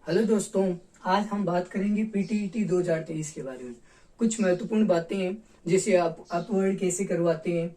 Hello दोस्तों, आज हम बात करेंगे पीटीईटी 2023 के बारे में। कुछ महत्वपूर्ण बातें हैं, जैसे आप अपवर्ड कैसे करवाते हैं,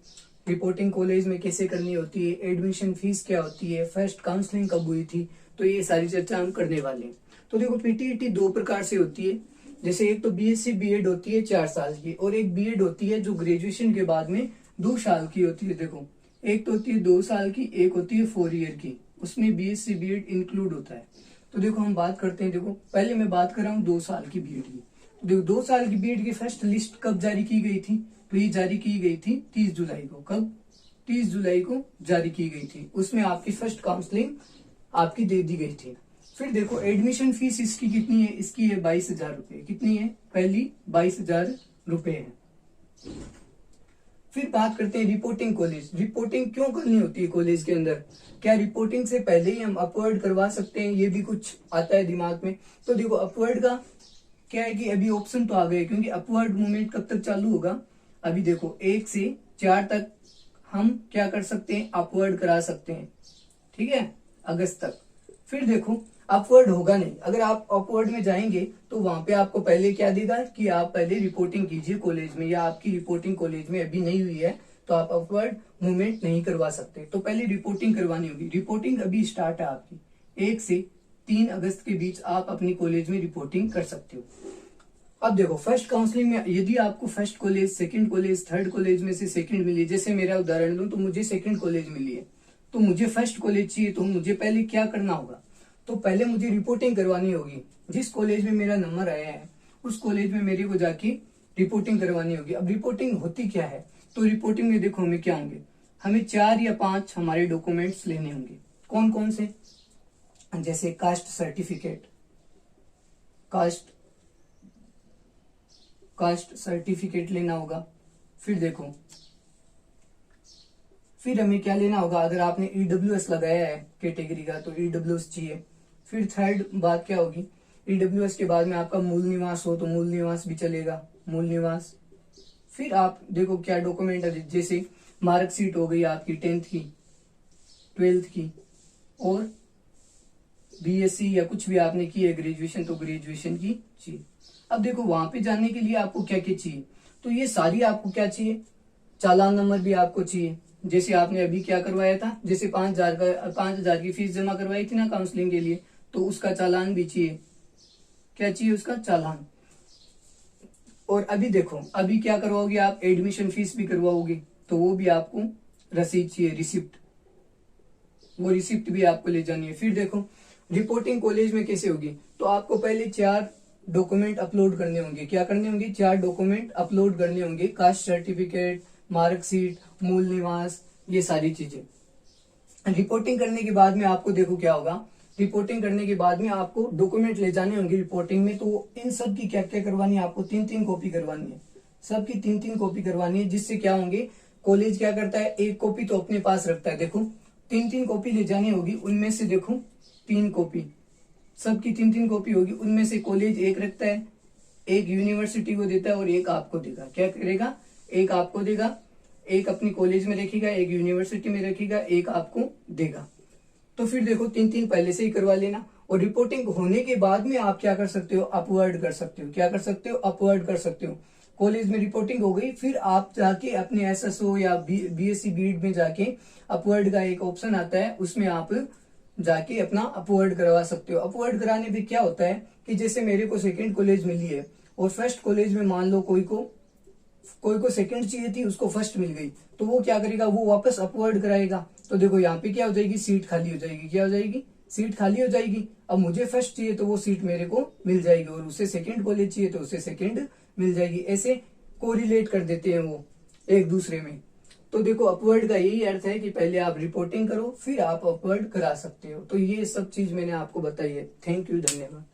रिपोर्टिंग कॉलेज में कैसे करनी होती है, एडमिशन फीस क्या होती है, फर्स्ट काउंसलिंग कब हुई थी, तो ये सारी चर्चा हम करने वाले हैं। तो देखो, पीटीईटी दो प्रकार से होती है। जैसे एक तो बीएससी बीएड होती है 4 साल की, और एक बीएड होती है जो ग्रेजुएशन के बाद में 2 साल की होती है। देखो, एक तो होती है 2 साल की, एक होती है 4 ईयर की, उसमें बीएससी बीएड इंक्लूड होता है। तो देखो, हम बात करते हैं। देखो, पहले मैं बात कर रहा हूँ 2 साल की बीएड की। तो देखो, 2 साल की बीएड की फर्स्ट लिस्ट कब जारी की गई थी? तो ये जारी की गई थी 30 जुलाई को। कब? 30 जुलाई को जारी की गई थी। उसमें आपकी फर्स्ट काउंसलिंग आपकी दे दी गई थी। फिर देखो, एडमिशन फीस इसकी कितनी है? इसकी है 22,000 रुपए। कितनी है? पहली 22,000 रुपए है। फिर बात करते हैं रिपोर्टिंग कॉलेज। रिपोर्टिंग क्यों करनी होती है कॉलेज के अंदर? क्या रिपोर्टिंग से पहले ही हम अपवर्ड करवा सकते हैं? ये भी कुछ आता है दिमाग में। तो देखो, अपवर्ड का क्या है कि अभी ऑप्शन तो आ गए, क्योंकि अपवर्ड मूवमेंट कब तक चालू होगा? अभी देखो, 1 से 4 तक हम क्या कर सकते हैं? अपवर्ड करा सकते हैं, ठीक है, अगस्त तक। फिर देखो, अपवर्ड होगा नहीं। अगर आप अपवर्ड में जाएंगे तो वहां पे आपको पहले क्या देगा कि आप पहले रिपोर्टिंग कीजिए कॉलेज में, या आपकी रिपोर्टिंग कॉलेज में अभी नहीं हुई है तो आप अपवर्ड मूवमेंट नहीं करवा सकते। तो पहले रिपोर्टिंग करवानी होगी। रिपोर्टिंग अभी स्टार्ट है आपकी। 1 से 3 अगस्त के बीच आप अपनी कॉलेज में रिपोर्टिंग कर सकते हो। अब देखो, फर्स्ट काउंसलिंग में यदि आपको first college, second college, third college में से सेकंड मिली, जैसे मेरा उदाहरण लूं तो मुझे सेकंड कॉलेज मिली है, तो मुझे फर्स्ट कॉलेज चाहिए, तो मुझे पहले क्या करना होगा? तो पहले मुझे रिपोर्टिंग करवानी होगी। जिस कॉलेज में मेरा नंबर आया है उस कॉलेज में मेरे को जाके रिपोर्टिंग करवानी होगी। अब रिपोर्टिंग होती क्या है? तो रिपोर्टिंग में देखो, हमें क्या होंगे, हमें 4 या 5 हमारे डॉक्यूमेंट्स लेने होंगे। कौन कौन से? जैसे कास्ट सर्टिफिकेट, कास्ट सर्टिफिकेट लेना होगा। फिर देखो, फिर हमें क्या लेना होगा? अगर आपने ईडब्ल्यूएस लगाया है कैटेगरी का तो ईडब्ल्यूएस चाहिए। फिर थर्ड बात क्या होगी? ईडब्ल्यूएस के बाद में आपका मूल निवास हो तो मूल निवास भी चलेगा, मूल निवास। फिर आप देखो क्या डॉक्यूमेंट है, जैसे मार्कशीट हो गई आपकी 10th की, 12th की, और बीएससी या कुछ भी आपने की है ग्रेजुएशन तो ग्रेजुएशन की चाहिए। अब देखो, वहां पे जाने के लिए आपको क्या क्या चाहिए? तो ये सारी आपको क्या चाहिए? चालान नंबर भी आपको चाहिए। जैसे आपने अभी क्या करवाया था, जैसे 5,000 की फीस जमा करवाई थी ना काउंसलिंग के लिए, तो उसका चालान भी चाहिए। क्या चाहिए? उसका चालान। और अभी देखो, अभी क्या करवाओगे आप? एडमिशन फीस भी करवाओगे, तो वो भी आपको रसीद चाहिए, रिसिप्ट। वो रिसिप्ट भी आपको ले जानी है। फिर देखो, रिपोर्टिंग कॉलेज में कैसे होगी? तो आपको पहले 4 डॉक्यूमेंट अपलोड करने होंगे। क्या करने होंगे? 4 डॉक्यूमेंट अपलोड करने होंगे। कास्ट सर्टिफिकेट, मार्कशीट, मूल निवास, ये सारी चीजें। रिपोर्टिंग करने के बाद में आपको देखो क्या होगा, रिपोर्टिंग करने के बाद में आपको डॉक्यूमेंट ले जाने होंगे रिपोर्टिंग में। तो इन सब की क्या क्या करवानी है? आपको 3-3 कॉपी करवानी है। सबकी 3-3 कॉपी करवानी है, जिससे क्या होंगे, कॉलेज क्या करता है, 1 कॉपी तो अपने पास रखता है। देखो, 3-3 कॉपी ले जानी होगी। उनमें से देखो 3 कॉपी, सबकी 3-3 कॉपी होगी। उनमें से कॉलेज 1 रखता है, 1 यूनिवर्सिटी को देता है और 1 आपको देगा। क्या करेगा? 1 आपको देगा, 1 अपनी कॉलेज में रखेगा, 1 यूनिवर्सिटी में रखेगा, 1 आपको देगा। तो फिर देखो, 3-3 पहले से ही करवा लेना। और रिपोर्टिंग होने के बाद में आप क्या कर सकते हो? अपवर्ड कर सकते हो। क्या कर सकते हो? अपवर्ड कर सकते हो। कॉलेज में रिपोर्टिंग हो गई, फिर आप जाके अपने एसएसओ या बीएससी बीएड में जाके अपवर्ड का एक ऑप्शन आता है, उसमें आप जाके अपना अपवर्ड करवा सकते हो। अपवर्ड कराने पे क्या होता है कि जैसे मेरे को सेकंड कॉलेज मिली है और फर्स्ट कॉलेज में मान लो कोई को सेकंड चाहिए थी, उसको फर्स्ट मिल गई, तो वो क्या करेगा? वो वापस अपवर्ड कराएगा। तो देखो, यहाँ पे क्या हो जाएगी? सीट खाली हो जाएगी। क्या हो जाएगी? सीट खाली हो जाएगी। अब मुझे फर्स्ट चाहिए तो वो सीट मेरे को मिल जाएगी, और उसे सेकंड कॉलेज चाहिए तो उसे सेकंड मिल जाएगी। ऐसे कोरिलेट कर देते हैं वो एक दूसरे में। तो देखो, अपवर्ड का यही अर्थ है कि पहले आप रिपोर्टिंग करो, फिर आप अपवर्ड करा सकते हो। तो ये सब चीज मैंने आपको बताई है। थैंक यू, धन्यवाद।